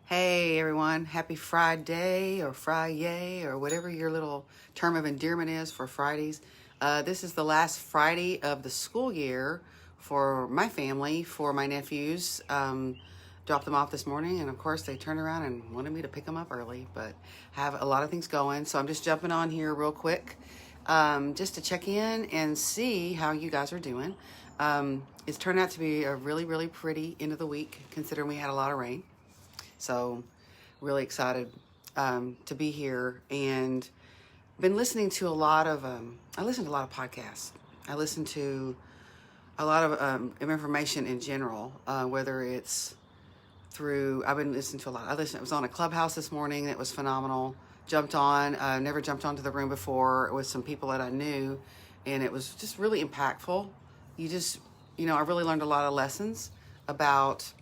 Hey everyone, happy Friday or Friday or whatever your little term of endearment is for Fridays. This is the last Friday of the school year for my family, for my nephews. Dropped them off this morning, and of course they turned around and wanted me to pick them up early, but have a lot of things going. So I'm just jumping on here real quick just to check in and see how you guys are doing. It's turned out to be a really, really pretty end of the week considering we had a lot of rain. So really excited to be here, and been listening to a lot of, I listen to a lot of podcasts. I listen to a lot of information in general, whether it's through, I've been listening to a lot. I was on a Clubhouse this morning that was phenomenal. Jumped on, never jumped onto the room before with some people that I knew, and it was just really impactful. I really learned a lot of lessons about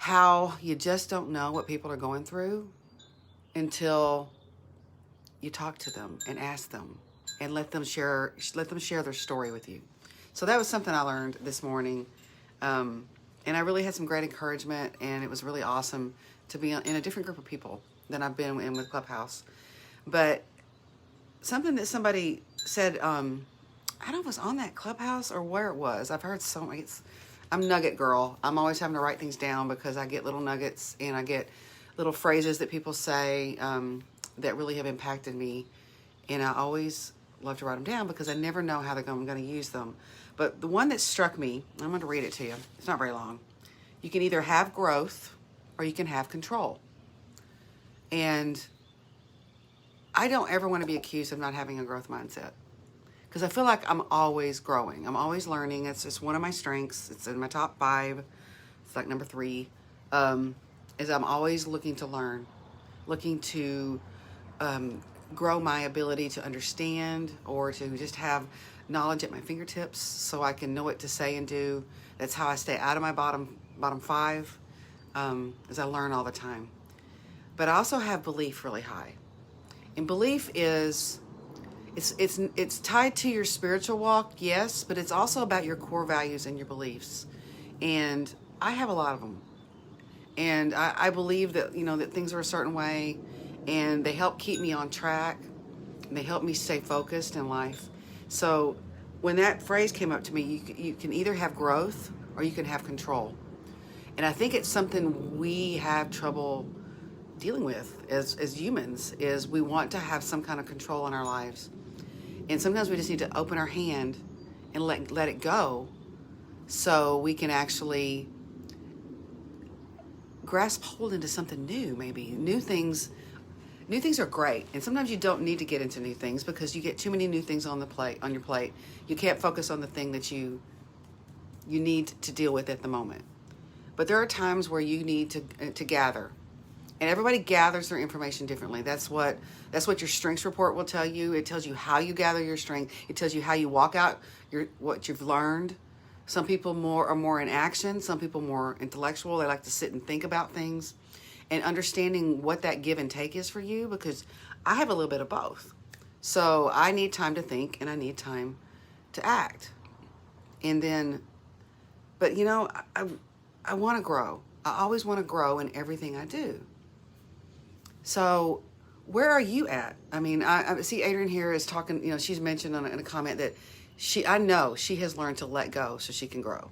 how you just don't know what people are going through until you talk to them and ask them and let them share their story with you. So that was something I learned this morning. And I really had some great encouragement, and it was really awesome to be in a different group of people than I've been in with Clubhouse. But something that somebody said, I don't know if it was on that Clubhouse or where it was. I've heard so many. I'm nugget girl. I'm always having to write things down because I get little nuggets and I get little phrases that people say that really have impacted me. And I always love to write them down because I never know how I'm going to use them. But the one that struck me, I'm going to read it to you. It's not very long. You can either have growth or you can have control. And I don't ever want to be accused of not having a growth mindset, because I feel like I'm always growing. I'm always learning. It's just one of my strengths. It's in my top 5. It's like number 3. Is I'm always looking to learn, looking to grow my ability to understand or to just have knowledge at my fingertips so I can know what to say and do. That's how I stay out of my bottom 5, as I learn all the time. But I also have belief really high. And belief is... It's tied to your spiritual walk, yes, but it's also about your core values and your beliefs. And I have a lot of them. And I believe that, that things are a certain way, and they help keep me on track, and they help me stay focused in life. So when that phrase came up to me, you can either have growth or you can have control. And I think it's something we have trouble dealing with as humans, is we want to have some kind of control in our lives. And sometimes we just need to open our hand and let it go so we can actually grasp hold into something new, maybe. New things are great. And sometimes you don't need to get into new things because you get too many new things on your plate. You can't focus on the thing that you need to deal with at the moment. But there are times where you need to gather. And everybody gathers their information differently. That's what your strengths report will tell you. It tells you how you gather your strength. It tells you how you walk out what you've learned. Some people are more in action. Some people more intellectual. They like to sit and think about things. And understanding what that give and take is for you, because I have a little bit of both. So I need time to think and I need time to act. And then, but I want to grow. I always want to grow in everything I do. So where are you at? I mean, I see Adrienne here is talking, she's mentioned in a comment that I know she has learned to let go so she can grow.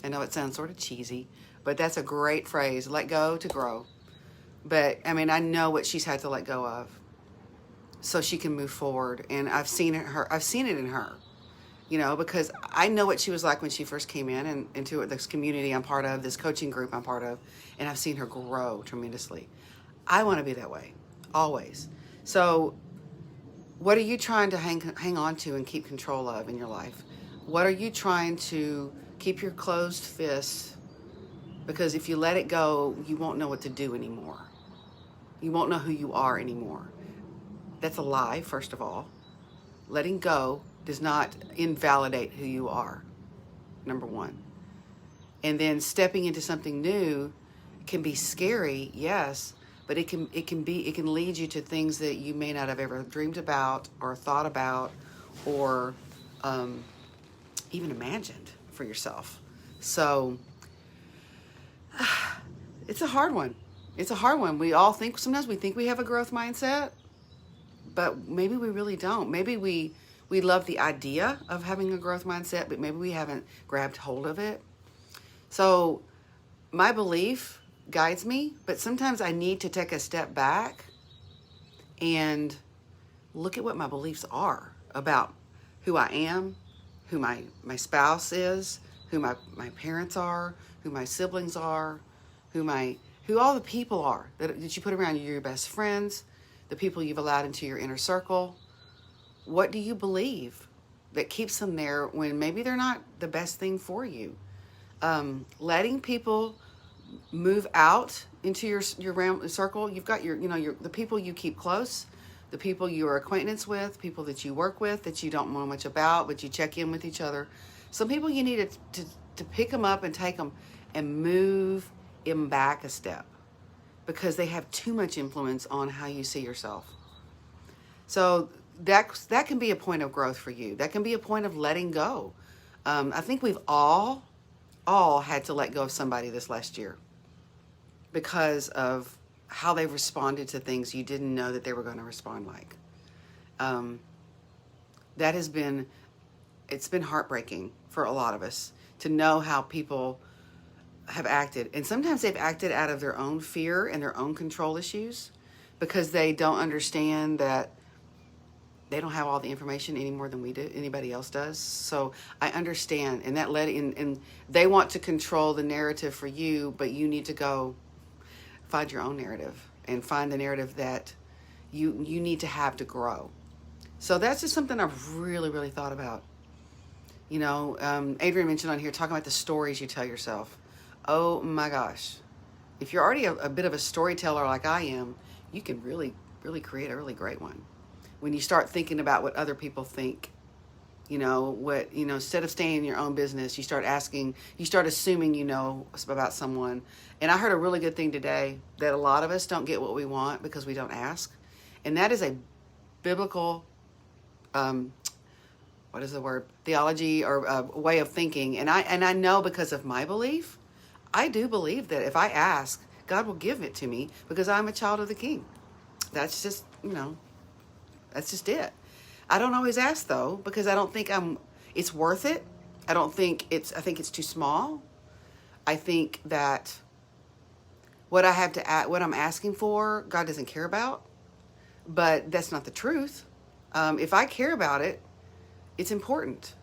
I know it sounds sort of cheesy, but that's a great phrase, let go to grow. But I mean, I know what she's had to let go of so she can move forward. And I've seen it in her, because I know what she was like when she first came in and into this community I'm part of, this coaching group I'm part of, and I've seen her grow tremendously. I want to be that way, always. So what are you trying to hang on to and keep control of in your life? What are you trying to keep your closed fist? Because if you let it go, you won't know what to do anymore. You won't know who you are anymore. That's a lie, first of all. Letting go does not invalidate who you are, number 1. And then stepping into something new can be scary, yes, but it can lead you to things that you may not have ever dreamed about or thought about or even imagined for yourself. So It's a hard one. It's a hard one. We all think, sometimes we think we have a growth mindset, but maybe we really don't. Maybe we love the idea of having a growth mindset, but maybe we haven't grabbed hold of it. So my belief guides me, but sometimes I need to take a step back and look at what my beliefs are about who I am, who my spouse is, who my parents are, who my siblings are, who all the people are that you put around you, your best friends, the people you've allowed into your inner circle. What do you believe that keeps them there when maybe they're not the best thing for you? Letting people move out into your realm circle. You've got the people you keep close, the people you are acquaintance with, people that you work with that you don't know much about, but you check in with each other. Some people you need to pick them up and take them and move them back a step because they have too much influence on how you see yourself. So that can be a point of growth for you. That can be a point of letting go. I think we've all had to let go of somebody this last year because of how they've responded to things you didn't know that they were going to respond like. It's been heartbreaking for a lot of us to know how people have acted. And sometimes they've acted out of their own fear and their own control issues because they don't understand that they don't have all the information any more than we do, anybody else does. So I understand, and and they want to control the narrative for you, but you need to go find your own narrative and find the narrative that you need to have to grow. So that's just something I've really, really thought about. Adrian mentioned on here talking about the stories you tell yourself. Oh my gosh. If you're already a bit of a storyteller like I am, you can really, really create a really great one. When you start thinking about what other people think, instead of staying in your own business, you start assuming about someone. And I heard a really good thing today that a lot of us don't get what we want because we don't ask. And that is a biblical, theology or way of thinking. And I know because of my belief, I do believe that if I ask, God will give it to me because I'm a child of the King. That's just, that's just it. I don't always ask though, because I don't think it's worth it. I think it's too small. I think that what I'm asking for, God doesn't care about, but that's not the truth. If I care about it, it's important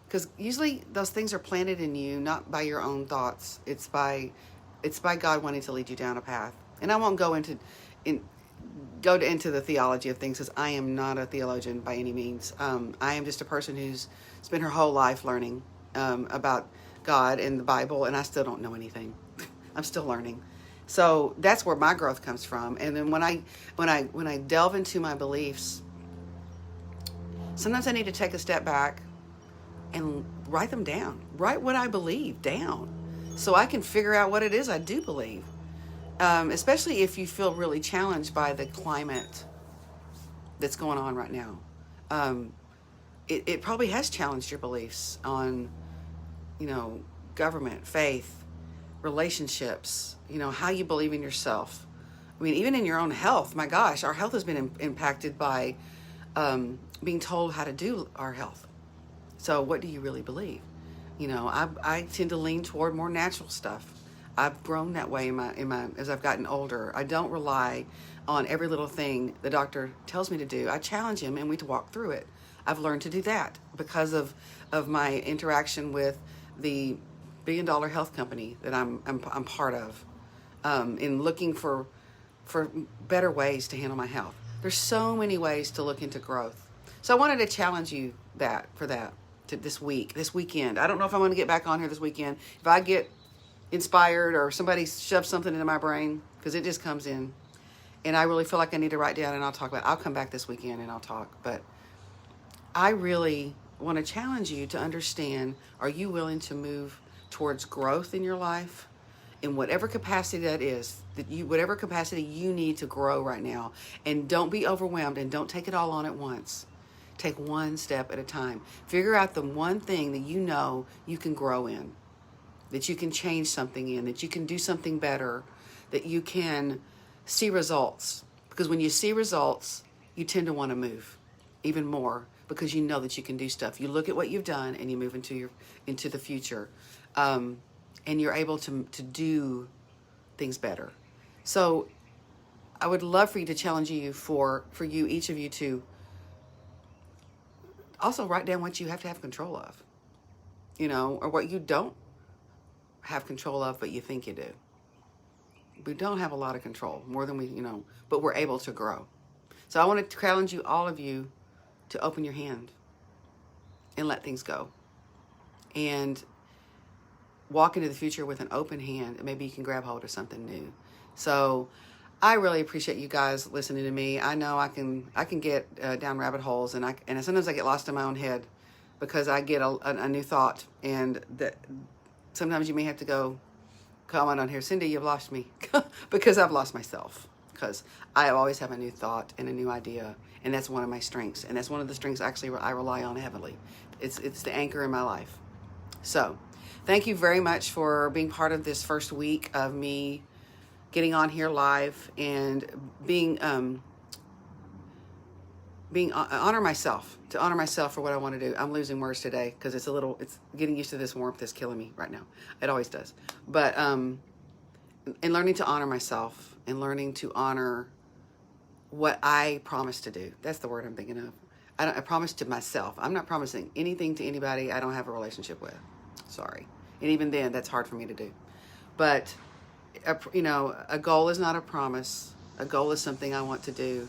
because usually those things are planted in you, not by your own thoughts. It's by God wanting to lead you down a path. And I won't go into the theology of things because I am not a theologian by any means. I am just a person who's spent her whole life learning about God and the Bible, and I still don't know anything. I'm still learning. So that's where my growth comes from. And then when I delve into my beliefs, sometimes I need to take a step back and write them down. Write what I believe down so I can figure out what it is I do believe. Especially if you feel really challenged by the climate that's going on right now. It probably has challenged your beliefs on, government, faith, relationships, how you believe in yourself. I mean, even in your own health, my gosh, our health has been impacted by being told how to do our health. So what do you really believe? I tend to lean toward more natural stuff. I've grown that way as I've gotten older. I don't rely on every little thing the doctor tells me to do. I challenge him and we walk through it. I've learned to do that because of my interaction with the billion-dollar health company that I'm part of, in looking for better ways to handle my health. There's so many ways to look into growth. So I wanted to challenge you this weekend. I don't know if I'm going to get back on here this weekend. If I get inspired or somebody shoves something into my brain, because it just comes in and I really feel like I need to write down and I'll come back this weekend and I'll talk. But I really want to challenge you to understand, are you willing to move towards growth in your life in whatever capacity that is, whatever capacity you need to grow right now? And don't be overwhelmed and don't take it all on at once. Take one step at a time. Figure out the one thing that you can grow in, that you can change something in, that you can do something better, that you can see results. Because when you see results, you tend to want to move even more, because you know that you can do stuff. You look at what you've done and you move into the future, and you're able to do things better. So I would love for you to challenge you for you, each of you, to also write down what you have to have control of, or what you don't have control of, but you think you do. We don't have a lot of control, more than we, but we're able to grow. So I want to challenge all of you, to open your hand and let things go, and walk into the future with an open hand, and maybe you can grab hold of something new. So I really appreciate you guys listening to me. I know I can get down rabbit holes, and sometimes I get lost in my own head, because I get a new thought, and that sometimes you may have to go comment on here, Cindy, you've lost me, because I've lost myself, because I always have a new thought and a new idea, and that's one of my strengths, and that's one of the strengths actually I rely on heavily. It's the anchor in my life. So thank you very much for being part of this first week of me getting on here live and honor myself for what I want to do. I'm losing words today because it's getting used to this warmth is killing me right now. It always does. But and learning to honor myself, and learning to honor what I promised to do. That's the word I'm thinking of. I promised to myself. I'm not promising anything to anybody I don't have a relationship with. Sorry. And even then, that's hard for me to do. But a goal is not a promise. A goal is something I want to do.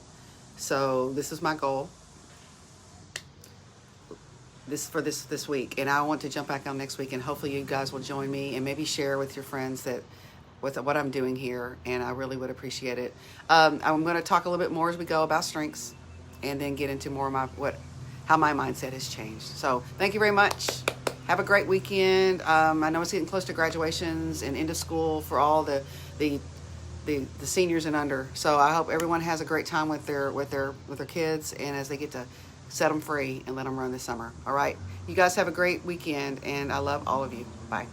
So this is my goal. This week, and I want to jump back on next week, and hopefully you guys will join me and maybe share with your friends with what I'm doing here, and I really would appreciate it. I'm going to talk a little bit more as we go about strengths, and then get into more of how my mindset has changed. So thank you very much. Have a great weekend. I know it's getting close to graduations and into school for all the seniors and under. So I hope everyone has a great time with their kids, and as they get to set them free and let them run this summer. All right. You guys have a great weekend, and I love all of you. Bye.